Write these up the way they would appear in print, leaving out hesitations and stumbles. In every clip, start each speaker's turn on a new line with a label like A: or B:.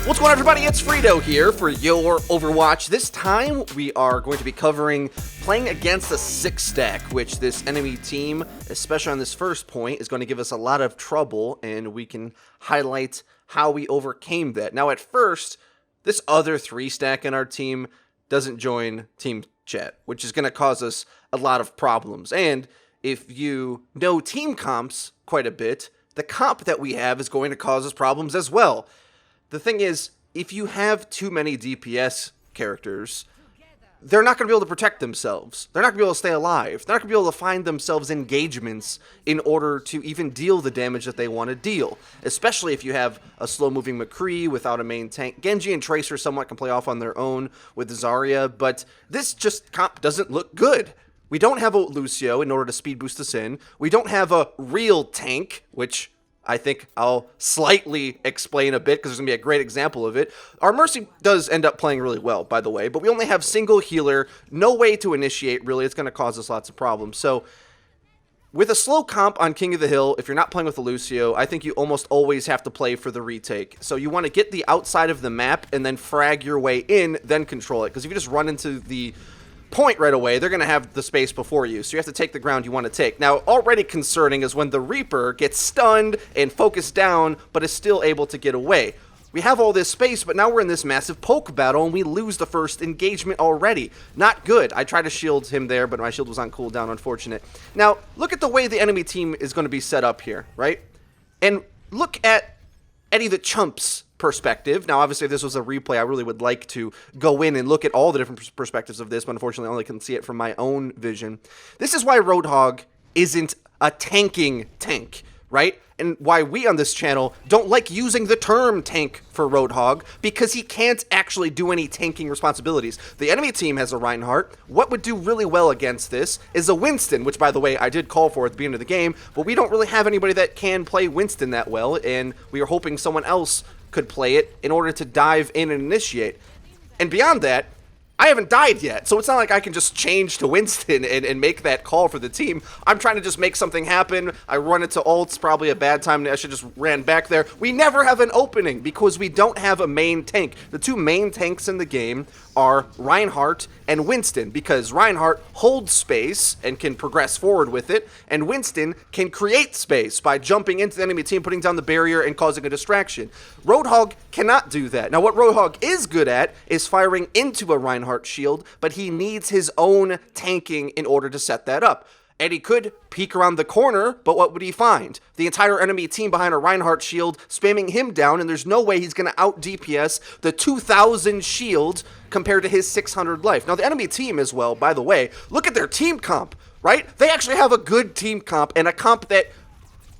A: What's going on, everybody? It's FREEDO here for Your Overwatch. This time, we are going to be covering playing against a 6-stack, which this enemy team, especially on this first point, is going to give us a lot of trouble, and we can highlight how we overcame that. Now, at first, this other 3-stack in our team doesn't join team chat, which is going to cause us a lot of problems. And if you know team comps quite a bit, the comp that we have is going to cause us problems as well. The thing is, if you have too many DPS characters, they're not going to be able to protect themselves. They're not going to be able to stay alive. They're not going to be able to find themselves engagements in order to even deal the damage that they want to deal. Especially if you have a slow-moving McCree without a main tank. Genji and Tracer somewhat can play off on their own with Zarya, but this just comp doesn't look good. We don't have a Lucio in order to speed boost us in. We don't have a real tank, which I think I'll slightly explain a bit because there's going to be a great example of it. Our Mercy does end up playing really well, by the way, but we only have single healer, no way to initiate, really. It's going to cause us lots of problems. So with a slow comp on King of the Hill, if you're not playing with a Lucio, I think you almost always have to play for the retake. So you want to get the outside of the map and then frag your way in, then control it. Because if you just run into the point right away, they're going to have the space before you, so you have to take the ground you want to take. Now, already concerning is when the Reaper gets stunned and focused down, but is still able to get away. We have all this space, but now we're in this massive poke battle, and we lose the first engagement already. Not good. I tried to shield him there, but my shield was on cooldown, unfortunate. Now, look at the way the enemy team is going to be set up here, right? And look at Eddie the Chump's perspective. Now, obviously, if this was a replay, I really would like to go in and look at all the different perspectives of this, but unfortunately, I only can see it from my own vision. This is why Roadhog isn't a tanking tank, right? And why we on this channel don't like using the term tank for Roadhog, because he can't actually do any tanking responsibilities. The enemy team has a Reinhardt. What would do really well against this is a Winston, which, by the way, I did call for at the beginning of the game, but we don't really have anybody that can play Winston that well, and we are hoping someone else could play it in order to dive in and initiate. And beyond that, I haven't died yet, so it's not like I can just change to Winston and make that call for the team. I'm trying to just make something happen. I run into ults, probably a bad time. I should just ran back there. We never have an opening because we don't have a main tank. The two main tanks in the game are Reinhardt and Winston, because Reinhardt holds space and can progress forward with it, and Winston can create space by jumping into the enemy team, putting down the barrier, and causing a distraction. Roadhog cannot do that. Now, what Roadhog is good at is firing into a Reinhardt shield, but he needs his own tanking in order to set that up. Eddie could peek around the corner, but what would he find? The entire enemy team behind a Reinhardt shield spamming him down, and there's no way he's going to out-DPS the 2,000 shield compared to his 600 life. Now, the enemy team as well, by the way, look at their team comp, right? They actually have a good team comp, and a comp that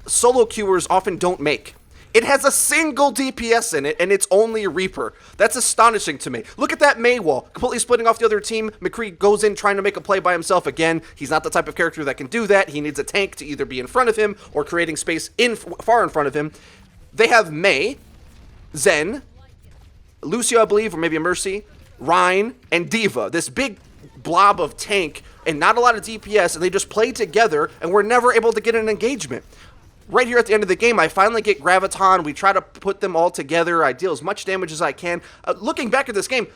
A: solo queuers often don't make. It has a single DPS in it, and it's only Reaper. That's astonishing to me. Look at that Mei wall, completely splitting off the other team. McCree goes in trying to make a play by himself again. He's not the type of character that can do that. He needs a tank to either be in front of him or creating space far in front of him. They have Mei, Zen, Lucio, I believe, or maybe a Mercy, Rein, and D.Va. This big blob of tank and not a lot of DPS, and they just play together, and we're never able to get an engagement. Right here at the end of the game, I finally get Graviton. We try to put them all together. I deal as much damage as I can. Looking back at this game,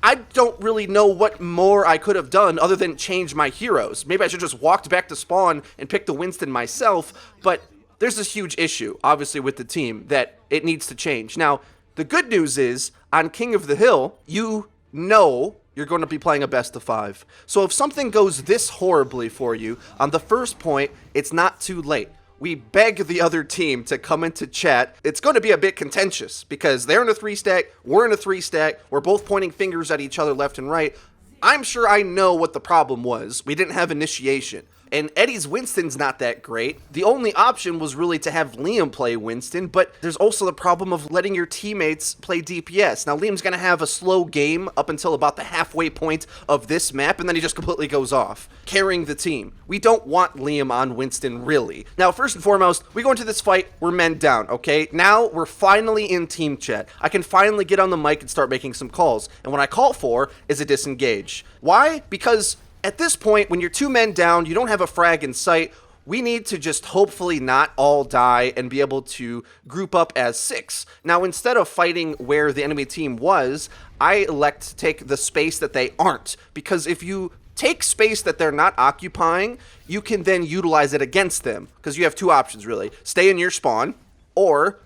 A: I don't really know what more I could have done other than change my heroes. Maybe I should just walked back to spawn and pick the Winston myself, but there's this huge issue, obviously, with the team that it needs to change. Now, the good news is, on King of the Hill, you know you're going to be playing a best of 5. So if something goes this horribly for you, on the first point, it's not too late. We beg the other team to come into chat. It's going to be a bit contentious because they're in a 3-stack, we're in a 3-stack, we're both pointing fingers at each other left and right. I'm sure I know what the problem was. We didn't have initiation. And Eddie's Winston's not that great. The only option was really to have Liam play Winston, but there's also the problem of letting your teammates play DPS. Now, Liam's going to have a slow game up until about the halfway point of this map, and then he just completely goes off, carrying the team. We don't want Liam on Winston, really. Now, first and foremost, we go into this fight, we're men down, okay? Now, we're finally in team chat. I can finally get on the mic and start making some calls, and what I call for is a disengage. Why? Because at this point, when you're 2 men down, you don't have a frag in sight, we need to just hopefully not all die and be able to group up as 6. Now, instead of fighting where the enemy team was, I elect to take the space that they aren't, because if you take space that they're not occupying, you can then utilize it against them, because you have 2 options, really. Stay in your spawn, or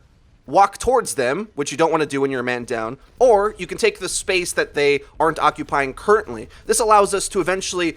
A: walk towards them, which you don't want to do when you're a man down, or you can take the space that they aren't occupying currently. This allows us to eventually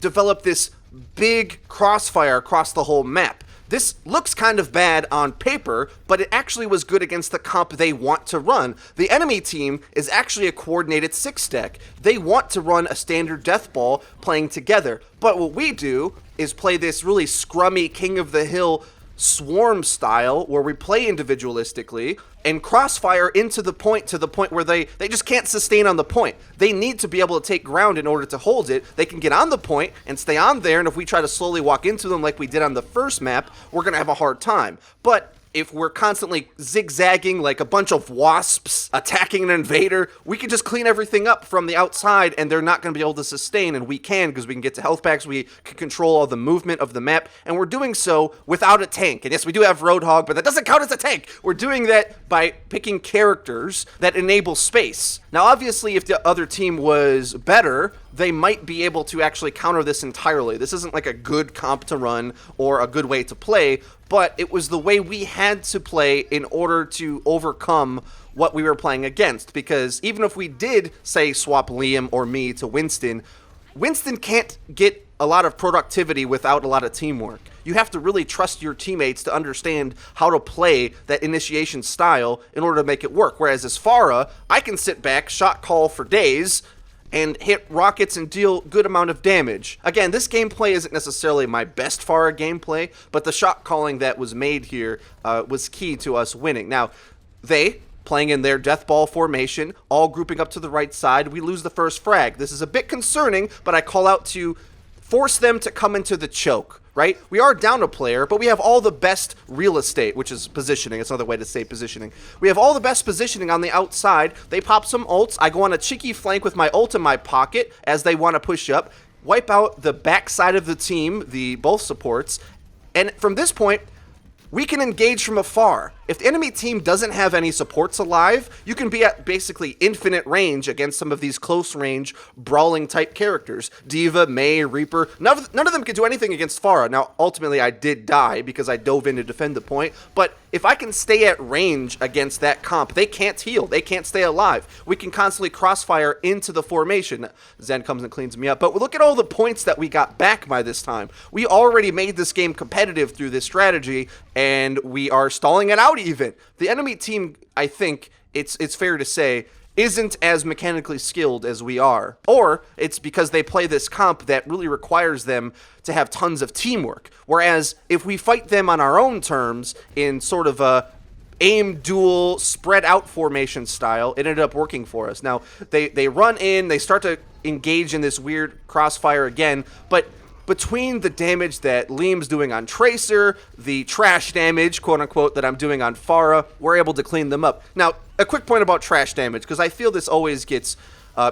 A: develop this big crossfire across the whole map. This looks kind of bad on paper, but it actually was good against the comp they want to run. The enemy team is actually a coordinated 6 deck. They want to run a standard Deathball playing together. But what we do is play this really scrummy King of the Hill swarm style where we play individualistically and crossfire into the point to the point where they just can't sustain on the point. They need to be able to take ground in order to hold it. They can get on the point and stay on there, and if we try to slowly walk into them like we did on the first map, we're going to have a hard time. But if we're constantly zigzagging like a bunch of wasps attacking an invader, we can just clean everything up from the outside and they're not going to be able to sustain, and we can, because we can get to health packs, we can control all the movement of the map, and we're doing so without a tank. And yes, we do have Roadhog, but that doesn't count as a tank. We're doing that by picking characters that enable space. Now, obviously, if the other team was better, they might be able to actually counter this entirely. This isn't like a good comp to run or a good way to play, but it was the way we had to play in order to overcome what we were playing against. Because even if we did, say, swap Liam or me to Winston, Winston can't get a lot of productivity without a lot of teamwork. You have to really trust your teammates to understand how to play that initiation style in order to make it work. Whereas as Pharah, I can sit back, shot call for days, and hit rockets and deal good amount of damage. Again, this gameplay isn't necessarily my best Pharah gameplay, but the shot calling that was made here was key to us winning. Now, they, playing in their Deathball formation, all grouping up to the right side, we lose the first frag. This is a bit concerning, but I call out to force them to come into the choke, right? We are down a player, but we have all the best real estate, which is positioning. It's another way to say positioning. We have all the best positioning on the outside. They pop some ults. I go on a cheeky flank with my ult in my pocket as they want to push up, wipe out the backside of the team, both supports, and from this point, we can engage from afar. If the enemy team doesn't have any supports alive, you can be at basically infinite range against some of these close range brawling type characters. Diva, Mei, Reaper, none of them can do anything against Pharah. Now, ultimately, I did die because I dove in to defend the point, but if I can stay at range against that comp, they can't heal, they can't stay alive. We can constantly crossfire into the formation. Zen comes and cleans me up, but look at all the points that we got back by this time. We already made this game competitive through this strategy, and we are stalling it out even. The enemy team, I think, it's fair to say, isn't as mechanically skilled as we are. Or it's because they play this comp that really requires them to have tons of teamwork. Whereas if we fight them on our own terms in sort of a aim duel spread out formation style, it ended up working for us. Now, they run in, they start to engage in this weird crossfire again, but between the damage that Liam's doing on Tracer, the trash damage, quote-unquote, that I'm doing on Pharah, we're able to clean them up. Now, a quick point about trash damage, because I feel this always gets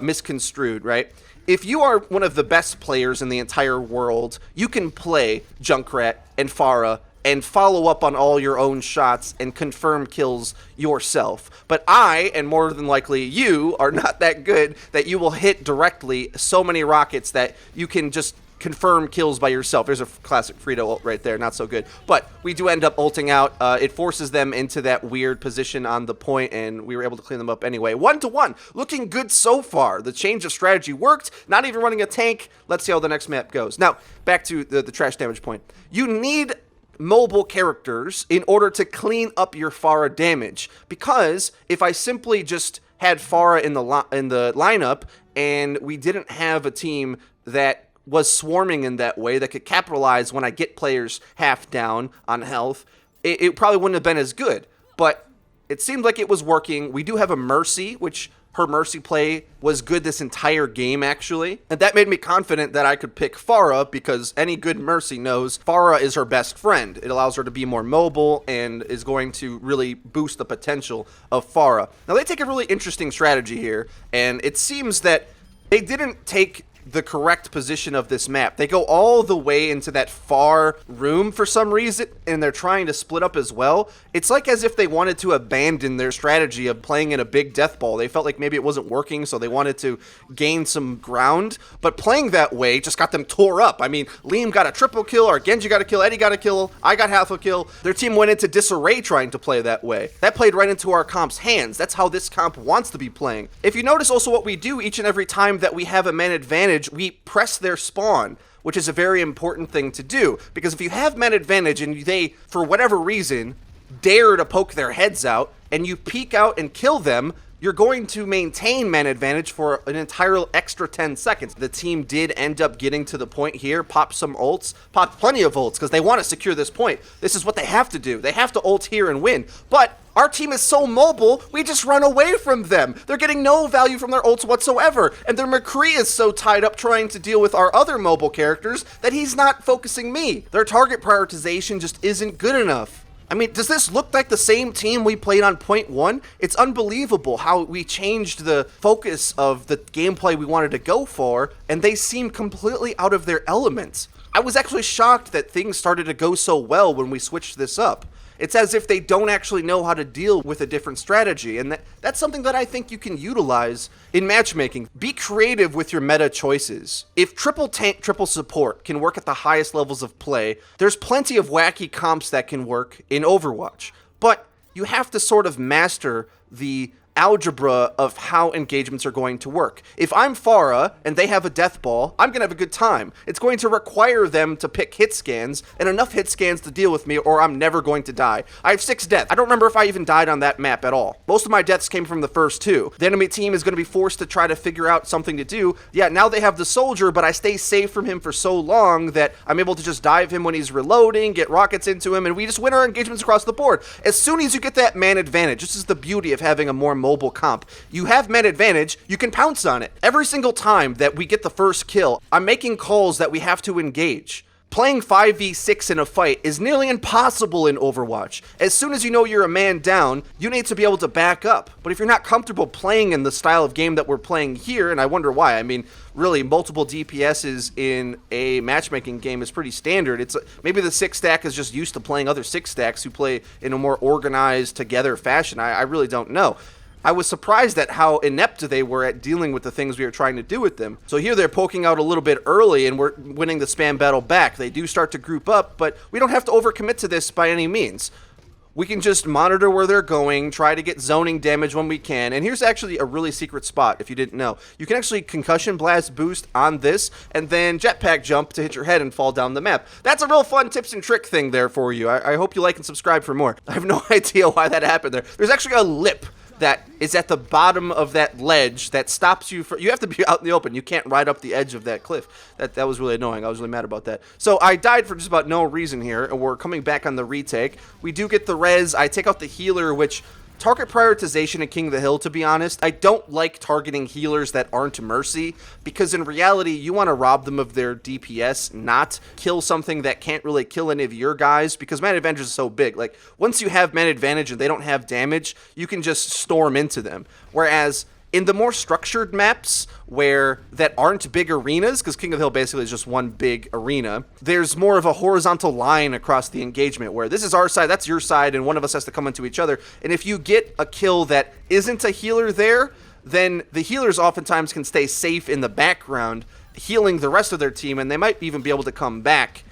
A: misconstrued, right? If you are one of the best players in the entire world, you can play Junkrat and Pharah and follow up on all your own shots and confirm kills yourself. But I, and more than likely you, are not that good that you will hit directly so many rockets that you can just confirm kills by yourself. There's a classic FREEDO ult right there, not so good. But we do end up ulting out. It forces them into that weird position on the point, and we were able to clean them up anyway. 1-1, looking good so far. The change of strategy worked, not even running a tank. Let's see how the next map goes. Now, back to the trash damage point. You need mobile characters in order to clean up your Pharah damage, because if I simply just had Pharah in the lineup and we didn't have a team that was swarming in that way that could capitalize when I get players half down on health, it probably wouldn't have been as good. But it seemed like it was working. We do have a Mercy, which her Mercy play was good this entire game, actually. And that made me confident that I could pick Pharah, because any good Mercy knows Pharah is her best friend. It allows her to be more mobile and is going to really boost the potential of Pharah. Now, they take a really interesting strategy here, and it seems that they didn't take the correct position of this map. They go all the way into that far room for some reason, and they're trying to split up as well. It's like as if they wanted to abandon their strategy of playing in a big Deathball. They felt like maybe it wasn't working, so they wanted to gain some ground, but playing that way just got them tore up. I mean, Liam got a triple kill, or Genji got a kill, Eddie got a kill, I got half a kill. Their team went into disarray trying to play that way. That played right into our comp's hands. That's how this comp wants to be playing. If you notice also what we do each and every time that we have a man advantage, we press their spawn, which is a very important thing to do, because if you have man advantage and they, for whatever reason, dare to poke their heads out, and you peek out and kill them, you're going to maintain man advantage for an entire extra 10 seconds. The team did end up getting to the point here, popped some ults, popped plenty of ults, because they want to secure this point. This is what they have to do. They have to ult here and win. But our team is so mobile, we just run away from them. They're getting no value from their ults whatsoever, and their McCree is so tied up trying to deal with our other mobile characters that he's not focusing me. Their target prioritization just isn't good enough. I mean, does this look like the same team we played on point one? It's unbelievable how we changed the focus of the gameplay we wanted to go for, and they seem completely out of their element. I was actually shocked that things started to go so well when we switched this up. It's as if they don't actually know how to deal with a different strategy, and that's something that I think you can utilize in matchmaking. Be creative with your meta choices. If triple tank, triple support can work at the highest levels of play, there's plenty of wacky comps that can work in Overwatch. But you have to sort of master the algebra of how engagements are going to work. If I'm Pharah and they have a Deathball, I'm going to have a good time. It's going to require them to pick hit scans and enough hit scans to deal with me, or I'm never going to die. I have 6 deaths. I don't remember if I even died on that map at all. Most of my deaths came from the first 2. The enemy team is going to be forced to try to figure out something to do. Yeah, now they have the soldier, but I stay safe from him for so long that I'm able to just dive him when he's reloading, get rockets into him, and we just win our engagements across the board. As soon as you get that man advantage, this is the beauty of having a more mobile comp. You have man advantage, you can pounce on it. Every single time that we get the first kill, I'm making calls that we have to engage. Playing 5v6 in a fight is nearly impossible in Overwatch. As soon as you know you're a man down, you need to be able to back up. But if you're not comfortable playing in the style of game that we're playing here, and I wonder why, I mean, really, multiple DPSs in a matchmaking game is pretty standard. It's maybe the 6 stack is just used to playing other 6 stacks who play in a more organized, together fashion. I really don't know. I was surprised at how inept they were at dealing with the things we were trying to do with them. So here they're poking out a little bit early, and we're winning the spam battle back. They do start to group up, but we don't have to overcommit to this by any means. We can just monitor where they're going, try to get zoning damage when we can. And here's actually a really secret spot, if you didn't know. You can actually concussion blast boost on this, and then jetpack jump to hit your head and fall down the map. That's a real fun tips and trick thing there for you. I hope you like and subscribe for more. I have no idea why that happened there. There's actually a lip that is at the bottom of that ledge that stops you from, you have to be out in the open. You can't ride up the edge of that cliff. That was really annoying. I was really mad about that. So I died for just about no reason here, and we're coming back on the retake. We do get the res. I take out the healer, which target prioritization in King of the Hill, to be honest, I don't like targeting healers that aren't Mercy, because in reality, you want to rob them of their DPS, not kill something that can't really kill any of your guys, because man advantage is so big. Like, once you have man advantage and they don't have damage, you can just storm into them. Whereas in the more structured maps that aren't big arenas, because King of the Hill basically is just one big arena, there's more of a horizontal line across the engagement where this is our side, that's your side, and one of us has to come into each other. And if you get a kill that isn't a healer there, then the healers oftentimes can stay safe in the background, healing the rest of their team, and they might even be able to come back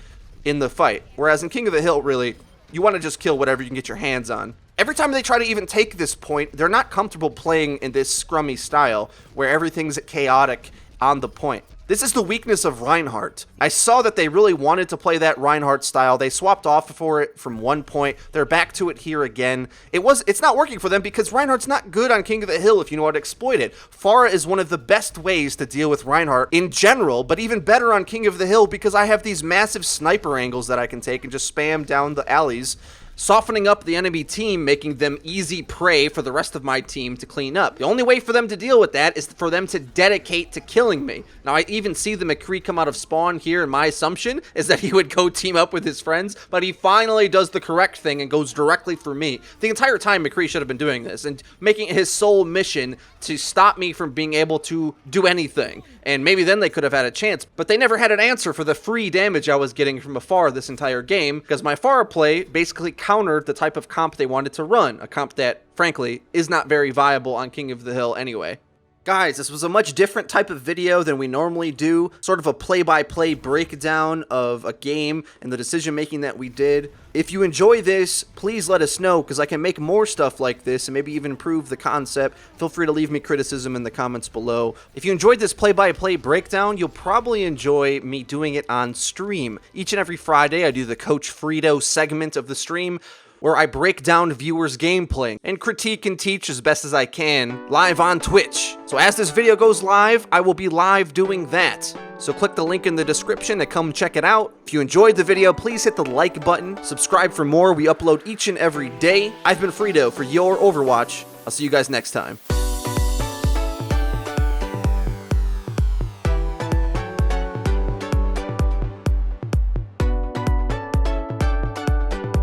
A: in the fight. Whereas in King of the Hill, really, you want to just kill whatever you can get your hands on. Every time they try to even take this point, they're not comfortable playing in this scrummy style where everything's chaotic on the point. This is the weakness of Reinhardt. I saw that they really wanted to play that Reinhardt style. They swapped off for it from one point. They're back to it here again. It's not working for them because Reinhardt's not good on King of the Hill if you know how to exploit it. Pharah is one of the best ways to deal with Reinhardt in general, but even better on King of the Hill because I have these massive sniper angles that I can take and just spam down the alleys. softening up the enemy team, making them easy prey for the rest of my team to clean up. The only way for them to deal with that is for them to dedicate to killing me. Now, I even see the McCree come out of spawn here, and my assumption is that he would go team up with his friends, but he finally does the correct thing and goes directly for me. The entire time, McCree should have been doing this and making it his sole mission to stop me from being able to do anything. And maybe then they could have had a chance, but they never had an answer for the free damage I was getting from afar this entire game, because my far play basically countered the type of comp they wanted to run, a comp that, frankly, is not very viable on King of the Hill anyway. Guys, this was a much different type of video than we normally do, sort of a play-by-play breakdown of a game and the decision-making that we did. If you enjoy this, please let us know, because I can make more stuff like this and maybe even improve the concept. Feel free to leave me criticism in the comments below. If you enjoyed this play-by-play breakdown, you'll probably enjoy me doing it on stream. Each and every Friday, I do the Coach FREEDO segment of the stream, where I break down viewers' gameplay and critique and teach as best as I can live on Twitch. So as this video goes live, I will be live doing that. So click the link in the description to come check it out. If you enjoyed the video, please hit the like button, subscribe for more. We upload each and every day. I've been FREEDO for Your Overwatch. I'll see you guys next time.